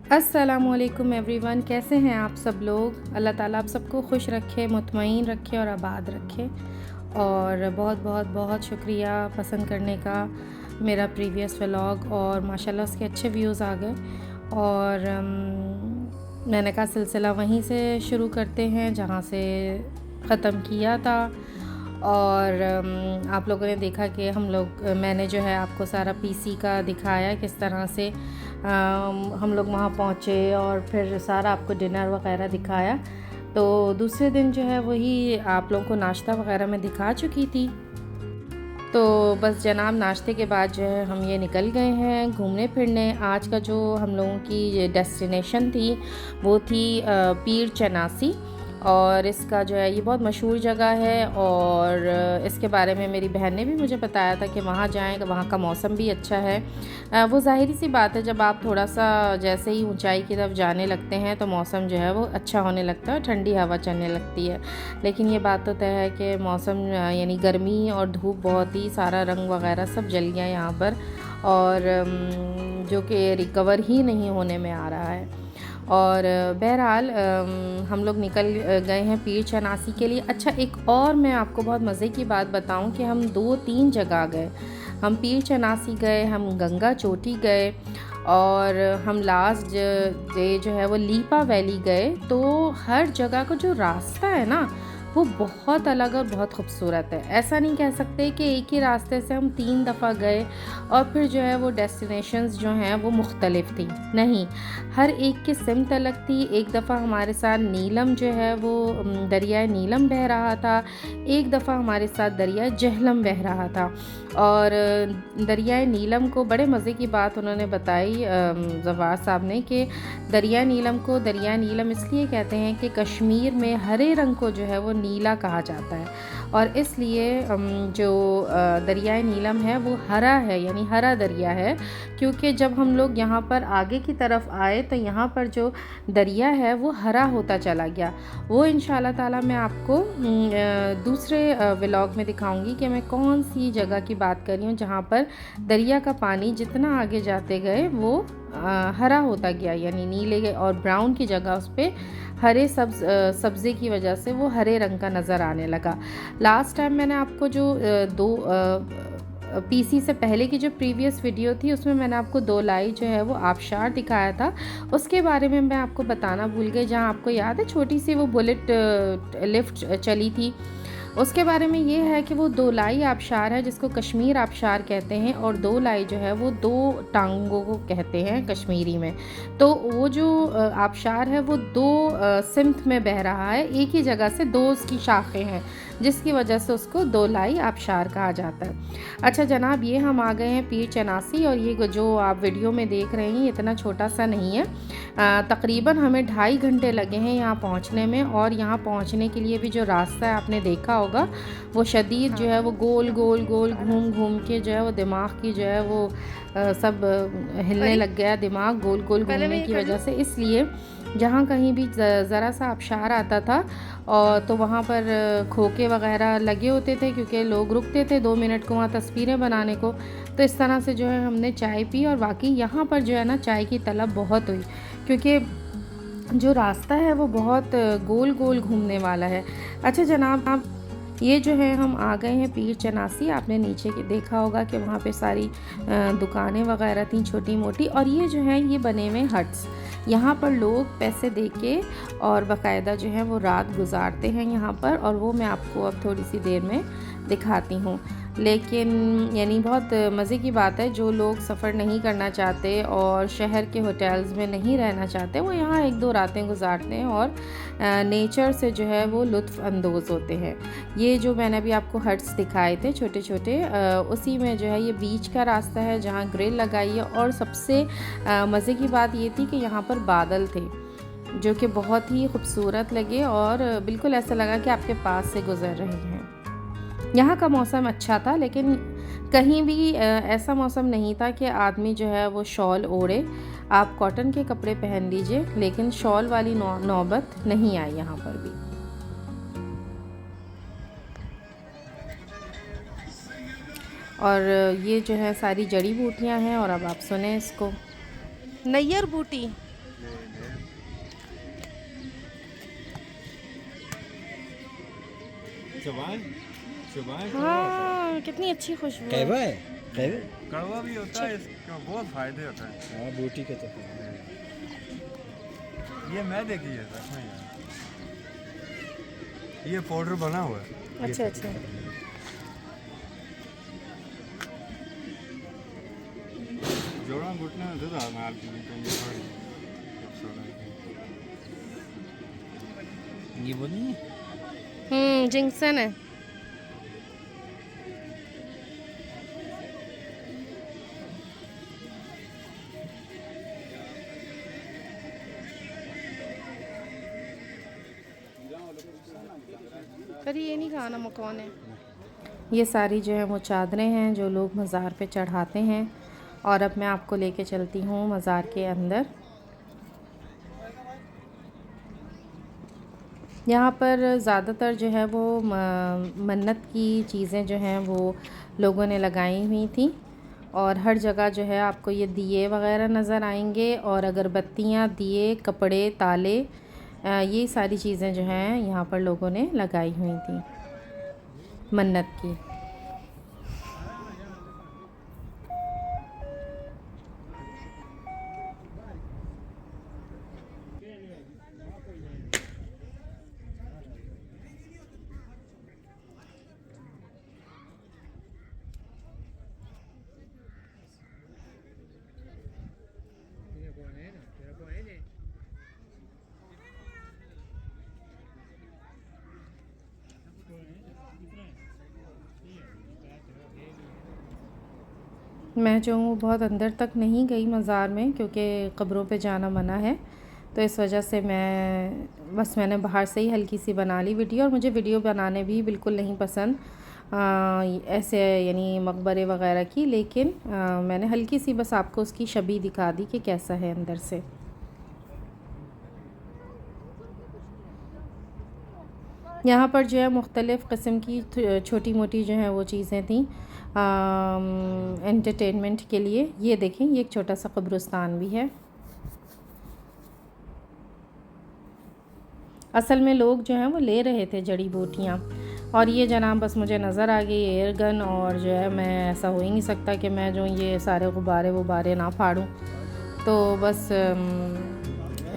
अस्सलामुअलैकुम एवरीवन, कैसे हैं आप सब लोग। अल्लाह ताला आप सबको खुश रखे, मुतमईन रखे और आबाद रखे। और बहुत बहुत बहुत शुक्रिया पसंद करने का मेरा प्रीवियस व्लॉग, और माशाल्लाह उसके अच्छे व्यूज़ आ गए। और मैंने कहा सिलसिला वहीं से शुरू करते हैं जहाँ से ख़त्म किया था। और आप लोगों ने देखा कि मैंने जो है आपको सारा पीसी का दिखाया किस तरह से हम लोग वहाँ पहुँचे, और फिर सारा आपको डिनर वगैरह दिखाया। तो दूसरे दिन जो है वही आप लोगों को नाश्ता वगैरह मैं दिखा चुकी थी। तो बस जनाब, नाश्ते के बाद जो है हम ये निकल गए हैं घूमने फिरने। आज का जो हम लोगों की डेस्टिनेशन थी वो थी पीर चनासी। और इसका जो है ये बहुत मशहूर जगह है, और इसके बारे में मेरी बहन ने भी मुझे बताया था कि वहाँ जाएँ, वहाँ का मौसम भी अच्छा है। वो ज़ाहिरी सी बात है, जब आप थोड़ा सा जैसे ही ऊंचाई की तरफ जाने लगते हैं तो मौसम जो है वो अच्छा होने लगता है, ठंडी हवा चलने लगती है। लेकिन ये बात तो तय है कि मौसम यानी गर्मी और धूप बहुत ही सारा रंग वगैरह सब जल गया यहाँ पर, और जो कि रिकवर ही नहीं होने में आ रहा है। और बहरहाल हम लोग निकल गए हैं पीर चनासी के लिए। अच्छा, एक और मैं आपको बहुत मज़े की बात बताऊं कि हम 2-3 जगह गए। हम पीर चनासी गए, हम गंगा चोटी गए, और हम लास्ट डे जो है वो लीपा वैली गए। तो हर जगह का जो रास्ता है ना वो बहुत अलग और बहुत खूबसूरत है। ऐसा नहीं कह सकते कि एक ही रास्ते से हम 3 दफ़ा गए और फिर जो है वो डेस्टिनेशंस जो हैं वो मुख्तलिफ थी। नहीं, हर एक की सिमत अलग थी। एक दफ़ा हमारे साथ नीलम जो है वो दरियाए नीलम बह रहा था, एक दफ़ा हमारे साथ दरिया जहलम बह रहा था। और दरियाए नीलम को बड़े मज़े की बात उन्होंने बताई ज़वार साहब ने कि दरिया नीलम को दरिया नीलम इसलिए कहते हैं कि कश्मीर में हरे रंग को जो है वो नीला कहा जाता है, और इसलिए जो दरियाए नीलम है वो हरा है, यानी हरा दरिया है। क्योंकि जब हम लोग यहाँ पर आगे की तरफ आए तो यहाँ पर जो दरिया है वो हरा होता चला गया। वो इंशाल्लाह ताला मैं आपको दूसरे व्लॉग में दिखाऊंगी कि मैं कौन सी जगह की बात कर रही हूँ जहाँ पर दरिया का पानी जितना आगे जाते गए वो हरा होता गया, यानी नीले और ब्राउन की जगह उस पर हरे सब्ज़े की वजह से वो हरे रंग का नज़र आने लगा। लास्ट टाइम मैंने आपको जो दो पीसी से पहले की जो प्रीवियस वीडियो थी उसमें मैंने आपको दोलाई जो है वो आबशार दिखाया था। उसके बारे में मैं आपको बताना भूल गई, जहाँ आपको याद है छोटी सी वो बुलेट लिफ्ट चली थी। उसके बारे में ये है कि वो दोलाई आबशार है जिसको कश्मीर आबशार कहते हैं, और दोलाई जो है वो 2 टांगों को कहते हैं कश्मीरी में। तो वो जो आबशार है वो 2 सिमत में बह रहा है, एक ही जगह से 2 उसकी शाखें हैं, जिसकी वजह से उसको दोलाई आबशार कहा जाता है। अच्छा जनाब, ये हम आ गए हैं पीर चनासी, और ये जो आप वीडियो में देख रहे हैं इतना छोटा सा नहीं है। तकरीबन हमें 2.5 घंटे लगे हैं यहाँ पहुँचने में। और यहाँ पहुँचने के लिए भी जो रास्ता है आपने देखा होगा वो शदीद जो है वो गोल गोल गोल घूम घूम के जो है वो दिमाग की जो है वो सब हिलने लग गया दिमाग गोल गोल घूमने की वजह से। इसलिए जहाँ कहीं भी ज़रा सा आबशार आता था और तो वहाँ पर खोखे वगैरह लगे होते थे, क्योंकि लोग रुकते थे 2 मिनट को वहाँ तस्वीरें बनाने को। तो इस तरह से जो है हमने चाय पी, और वाकई यहाँ पर जो है ना चाय की तलब बहुत हुई, क्योंकि जो रास्ता है वो बहुत गोल गोल घूमने वाला है। अच्छा जनाब, आप ये जो है हम आ गए हैं पीर चनासी। आपने नीचे के देखा होगा कि वहाँ पे सारी दुकानें वगैरह थी छोटी मोटी, और ये जो है ये बने हुए हट्स। यहाँ पर लोग पैसे दे के और बाकायदा जो है वो रात गुजारते हैं यहाँ पर, और वो मैं आपको अब थोड़ी सी देर में दिखाती हूँ। लेकिन यानी बहुत मज़े की बात है, जो लोग सफ़र नहीं करना चाहते और शहर के होटल्स में नहीं रहना चाहते वो यहाँ 1-2 रातें गुजारते हैं और नेचर से जो है वो लुत्फ़ अंदोज़ होते हैं। ये जो मैंने अभी आपको हट्स दिखाए थे छोटे छोटे, उसी में जो है ये बीच का रास्ता है जहाँ ग्रिल लगाई है। और सबसे मज़े की बात ये थी कि यहाँ पर बादल थे जो कि बहुत ही खूबसूरत लगे, और बिल्कुल ऐसा लगा कि आपके पास से गुज़र रहे हैं। यहाँ का मौसम अच्छा था, लेकिन कहीं भी ऐसा मौसम नहीं था कि आदमी जो है वो शॉल ओढ़े। आप कॉटन के कपड़े पहन लीजिए, लेकिन शॉल वाली नौबत नहीं आई यहाँ पर भी। और ये जो है सारी जड़ी बूटियाँ हैं, और अब आप सुने इसको। नैयर बूटी चबाएं चबाएं हाँ, कितनी अच्छी खुशबू है। कहवा है, कहवे कड़वा भी होता है, इसका बहुत फायदे होता है। हाँ बूटी के तो ये मैदे की है सच में यार, ये पाउडर बना हुआ है। अच्छा अच्छा। जोड़ा घुटने में दूध नाल की ये वो नहीं है। जिंक्सन है। पर ये नहीं खाना मकौन है। ये सारी जो है वो चादरें हैं जो लोग मज़ार पे चढ़ाते हैं, और अब मैं आपको लेके चलती हूँ मज़ार के अंदर। यहाँ पर ज़्यादातर जो है वो मन्नत की चीज़ें जो हैं वो लोगों ने लगाई हुई थी, और हर जगह जो है आपको ये दिए वगैरह नज़र आएंगे, और अगरबत्तियाँ, दिए, कपड़े, ताले, ये सारी चीज़ें जो हैं यहाँ पर लोगों ने लगाई हुई थी मन्नत की। मैं जो हूँ बहुत अंदर तक नहीं गई मज़ार में, क्योंकि क़ब्रों पे जाना मना है, तो इस वजह से मैंने बाहर से ही हल्की सी बना ली वीडियो। और मुझे वीडियो बनाने भी बिल्कुल नहीं पसंद ऐसे यानी मकबरे वग़ैरह की, लेकिन मैंने हल्की सी बस आपको उसकी शबीह दिखा दी कि कैसा है अंदर से। यहाँ पर जो है मुख्तलिफ़ क़िस्म की छोटी मोटी जो है वो चीज़ें थी एंटरटेनमेंट के लिए। ये देखें, ये एक छोटा सा कब्रिस्तान भी है। असल में लोग जो हैं वो ले रहे थे जड़ी बूटियाँ, और ये जनाब बस मुझे नज़र आ गई एयर गन, और जो है मैं ऐसा हो ही नहीं सकता कि मैं जो ये सारे गुब्बारे ना फाड़ूं, तो बस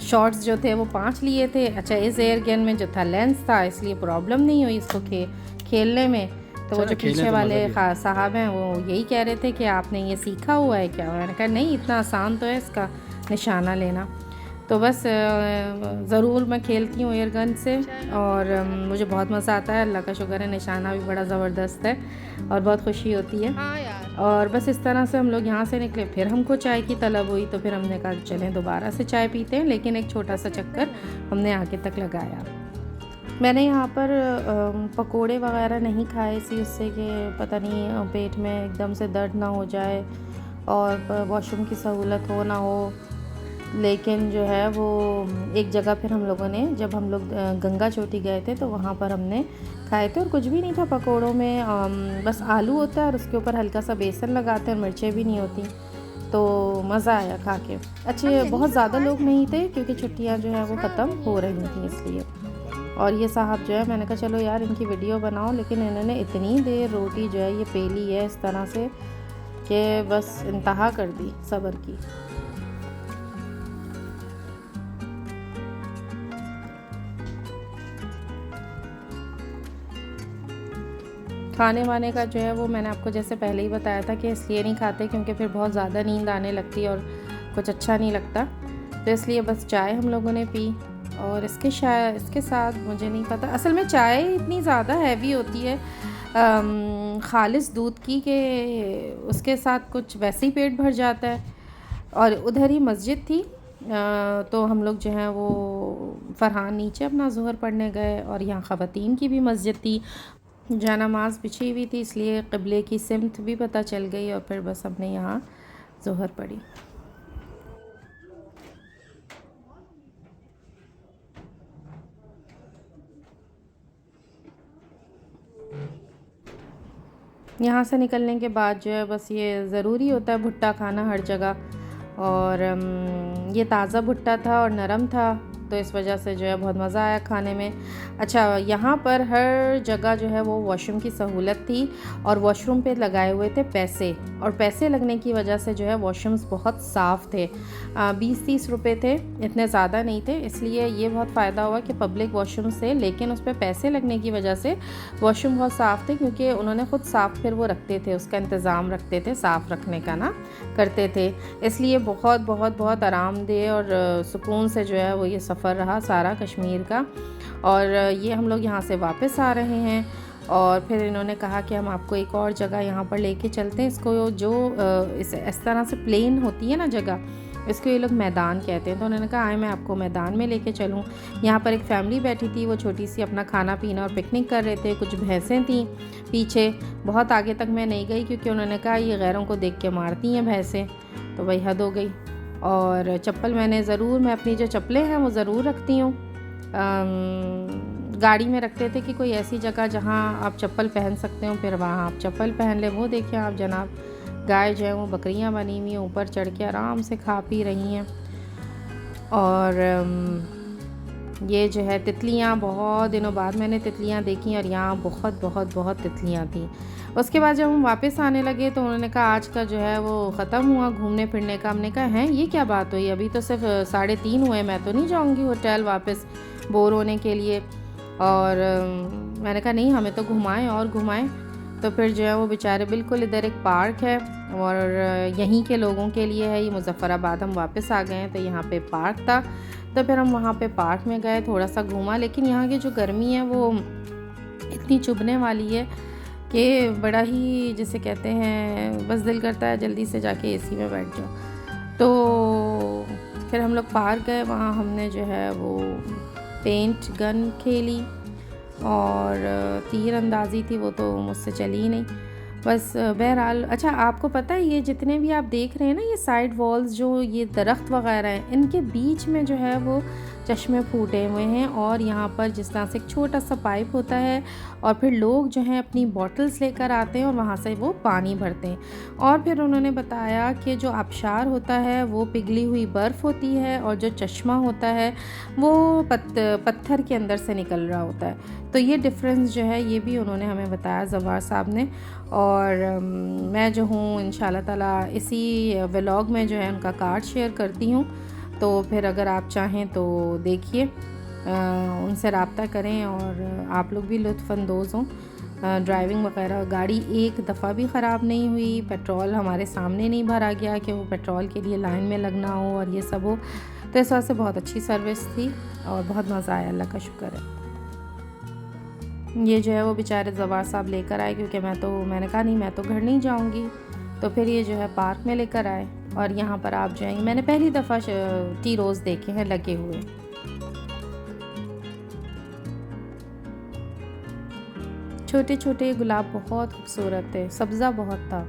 शॉट्स जो थे वो 5 लिए थे। अच्छा, इस एयर गन में जो था लेंस था, इसलिए प्रॉब्लम नहीं हुई इसको खेलने में। तो वो जो पीछे वाले साहब हैं वो यही कह रहे थे कि आपने ये सीखा हुआ है क्या? मैंने कहा नहीं, इतना आसान तो है इसका निशाना लेना। तो बस ज़रूर मैं खेलती हूँ एयर गन से, और मुझे बहुत मज़ा आता है। अल्लाह का शुक्र है, निशाना भी बड़ा ज़बरदस्त है और बहुत खुशी होती है। हाँ यार। और बस इस तरह से हम लोग यहाँ से निकले। फिर हमको चाय की तलब हुई, तो फिर हमने कहा चलें दोबारा से चाय पीते हैं, लेकिन एक छोटा सा चक्कर हमने आगे तक लगाया। मैंने यहाँ पर पकोड़े वगैरह नहीं खाए, इसी उससे कि पता नहीं पेट में एकदम से दर्द ना हो जाए और वॉशरूम की सहूलत हो ना हो। लेकिन जो है वो एक जगह फिर हम लोगों ने, जब हम लोग गंगा चोटी गए थे, तो वहाँ पर हमने खाए थे, और कुछ भी नहीं था पकोड़ों में। बस आलू होता है और उसके ऊपर हल्का सा बेसन लगाते हैं और मिर्चें भी नहीं होती, तो मज़ा आया खा के। अच्छे बहुत ज़्यादा लोग नहीं थे, क्योंकि छुट्टियाँ जो है वो ख़त्म हो रही थी इसलिए। और ये साहब जो है, मैंने कहा चलो यार इनकी वीडियो बनाओ, लेकिन इन्होंने इतनी देर रोटी जो है ये पेली है इस तरह से कि बस इंतहा कर दी सब्र की। खाने वाने का जो है वो मैंने आपको जैसे पहले ही बताया था कि इसलिए नहीं खाते क्योंकि फिर बहुत ज़्यादा नींद आने लगती है और कुछ अच्छा नहीं लगता, तो इसलिए बस चाय हम लोगों ने पी। और इसके साथ मुझे नहीं पता, असल में चाय इतनी ज़्यादा हैवी होती है ख़ालिस दूध की कि उसके साथ कुछ वैसे ही पेट भर जाता है। और उधर ही मस्जिद थी, तो हम लोग जो हैं वो फरहान नीचे अपना ज़ोहर पढ़ने गए, और यहाँ ख़वातीन की भी मस्जिद थी जहाँ नमाज़ बिछी हुई थी, इसलिए क़िबले की सिमत भी पता चल गई, और फिर बस हमने यहाँ ज़ोहर पढ़ी। यहाँ से निकलने के बाद जो है बस ये ज़रूरी होता है भुट्टा खाना हर जगह, और ये ताज़ा भुट्टा था और नरम था, तो इस वजह से जो है बहुत मज़ा आया खाने में। अच्छा, यहाँ पर हर जगह जो है वो वॉशरूम की सहूलत थी और वॉशरूम पे लगाए हुए थे पैसे, और पैसे लगने की वजह से जो है वॉशरूम्स बहुत साफ़ थे। 20-30 रुपये थे, इतने ज़्यादा नहीं थे, इसलिए ये बहुत फ़ायदा हुआ कि पब्लिक वॉशरूम से, लेकिन उस पर पैसे लगने की वजह से वॉशरूम बहुत साफ़ थे, क्योंकि उन्होंने ख़ुद साफ़ फिर वो रखते थे, उसका इंतज़ाम रखते थे, साफ़ रखने का ना करते थे। इसलिए बहुत बहुत बहुत आरामदेह और सुकून से जो है वो ये सफ़र रहा सारा कश्मीर का। और ये हम लोग यहाँ से वापस आ रहे हैं और फिर इन्होंने कहा कि हम आपको एक और जगह यहाँ पर लेके चलते हैं। इसको जो इस तरह से प्लेन होती है ना जगह, इसको ये लोग मैदान कहते हैं। तो उन्होंने कहा आए मैं आपको मैदान में लेके चलूँ। यहाँ पर एक फैमिली बैठी थी, वो छोटी सी अपना खाना पीना और पिकनिक कर रहे थे। कुछ भैंसें थीं पीछे, बहुत आगे तक मैं नहीं गई क्योंकि उन्होंने कहा ये गैरों को देख के मारती हैं भैंसें, तो वही हद हो गई। और चप्पल मैं अपनी जो चप्पलें हैं वो ज़रूर रखती हूँ। गाड़ी में रखते थे कि कोई ऐसी जगह जहाँ आप चप्पल पहन सकते हो, फिर वहाँ आप चप्पल पहन ले। वो देखिए आप जनाब, गाय जो है वो बकरियां बनी हुई हैं, ऊपर चढ़ के आराम से खा पी रही हैं। और ये जो है तितलियां, बहुत दिनों बाद मैंने तितलियां देखी और यहाँ बहुत बहुत बहुत तितलियां थी। उसके बाद जब हम वापस आने लगे तो उन्होंने कहा आज का जो है वो ख़त्म हुआ घूमने फिरने का। हमने कहा हैं ये क्या बात हुई, अभी तो सिर्फ 3:30 हुए, मैं तो नहीं जाऊँगी होटल वापस बोर होने के लिए। और मैंने कहा नहीं, हमें तो घुमाएं और घुमाएं। तो फिर जो है वो बेचारे, बिल्कुल इधर एक पार्क है और यहीं के लोगों के लिए है, ये मुज़फ़्फ़राबाद हम वापस आ गए हैं तो यहाँ पे पार्क था। तो फिर हम वहाँ पे पार्क में गए, थोड़ा सा घूमा। लेकिन यहाँ की जो गर्मी है वो इतनी चुभने वाली है कि बड़ा ही, जिसे कहते हैं, बस दिल करता है जल्दी से जाके एसी में बैठ जाओ। तो फिर हम लोग पार्क गए, वहाँ हमने जो है वो पेंट गन खेली और तीर अंदाज़ी थी, वो तो मुझसे चली ही नहीं। बस बहरहाल, अच्छा आपको पता है ये जितने भी आप देख रहे हैं ना, ये साइड वॉल्स जो ये दरख्त वगैरह हैं, इनके बीच में जो है वो चश्मे फूटे हुए हैं। और यहाँ पर जिस तरह से एक छोटा सा पाइप होता है और फिर लोग जो हैं अपनी बॉटल्स लेकर आते हैं और वहाँ से वो पानी भरते हैं। और फिर उन्होंने बताया कि जो आबशार होता है वो पिघली हुई बर्फ़ होती है और जो चश्मा होता है वो पत्थर के अंदर से निकल रहा होता है। तो ये डिफरेंस जो है ये भी उन्होंने हमें बताया, ज़वार साहब ने। और मैं जो हूँ इंशाल्लाह ताला इसी व्लॉग में जो है उनका कार्ड शेयर करती हूँ, तो फिर अगर आप चाहें तो देखिए, उनसे रब्ता करें और आप लोग भी लुत्फ़अंदोज़ हों। ड्राइविंग वगैरह, गाड़ी एक दफ़ा भी ख़राब नहीं हुई, पेट्रोल हमारे सामने नहीं भरा गया कि वो पेट्रोल के लिए लाइन में लगना हो और ये सब हो। तो इस वजह से बहुत अच्छी सर्विस थी और बहुत मज़ा आया, अल्लाह का शुक्र है। ये जो है वो बेचारे ज़वार साहब लेकर आए क्योंकि मैंने कहा नहीं, मैं तो घर नहीं जाऊंगी। तो फिर ये जो है पार्क में लेकर आए और यहाँ पर आप जो है, मैंने पहली दफ़ा टी रोज़ देखे हैं लगे हुए। छोटे छोटे गुलाब बहुत खूबसूरत थे, सब्ज़ा बहुत था।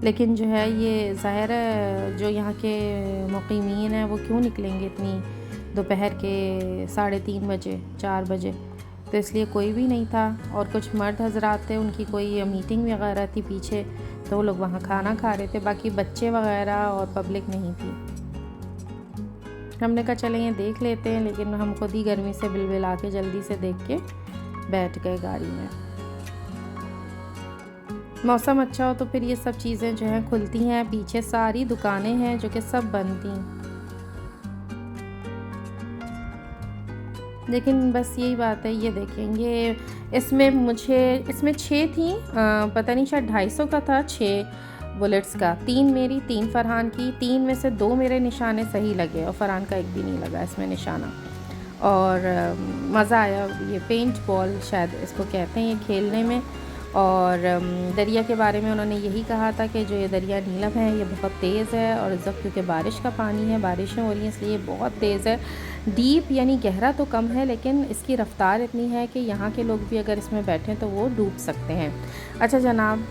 लेकिन जो है ये ज़ाहिर है जो यहाँ के मुक़ीमीन हैं वो क्यों निकलेंगे इतनी दोपहर के 3:30 बजे 4 बजे, तो इसलिए कोई भी नहीं था। और कुछ मर्द हजरात थे, उनकी कोई मीटिंग वगैरह थी पीछे, तो वो लोग वहाँ खाना खा रहे थे, बाकी बच्चे वगैरह और पब्लिक नहीं थी। हमने कहा चलें ये देख लेते हैं, लेकिन हम खुद ही गर्मी से बिलबिला के जल्दी से देख के बैठ गए गाड़ी में। मौसम अच्छा हो तो फिर ये सब चीज़ें जो हैं खुलती हैं। पीछे सारी दुकानें हैं जो कि सब बंद थी, लेकिन बस यही बात है। ये देखेंगे, इसमें 6 थी, पता नहीं शायद 250 का था, 6 बुलेट्स का, 3 मेरी 3 फ़रहान की, 3 में से 2 मेरे निशाने सही लगे और फ़रहान का एक भी नहीं लगा इसमें निशाना। और मज़ा आया। ये पेंट बॉल शायद इसको कहते हैं, ये खेलने में। और दरिया के बारे में उन्होंने यही कहा था कि जो ये दरिया नीलम है ये बहुत तेज़ है, और जब क्योंकि बारिश का पानी है, बारिशें हो रही हैं, इसलिए ये बहुत तेज़ है। डीप यानी गहरा तो कम है, लेकिन इसकी रफ़्तार इतनी है कि यहाँ के लोग भी अगर इसमें बैठें तो वो डूब सकते हैं। अच्छा जनाब,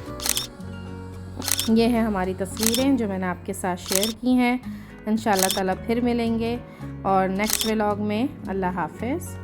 ये हैं हमारी तस्वीरें जो मैंने आपके साथ शेयर की हैं। इंशाल्लाह ताला फिर मिलेंगे और नेक्स्ट व्लॉग में। अल्लाह हाफ़िज़।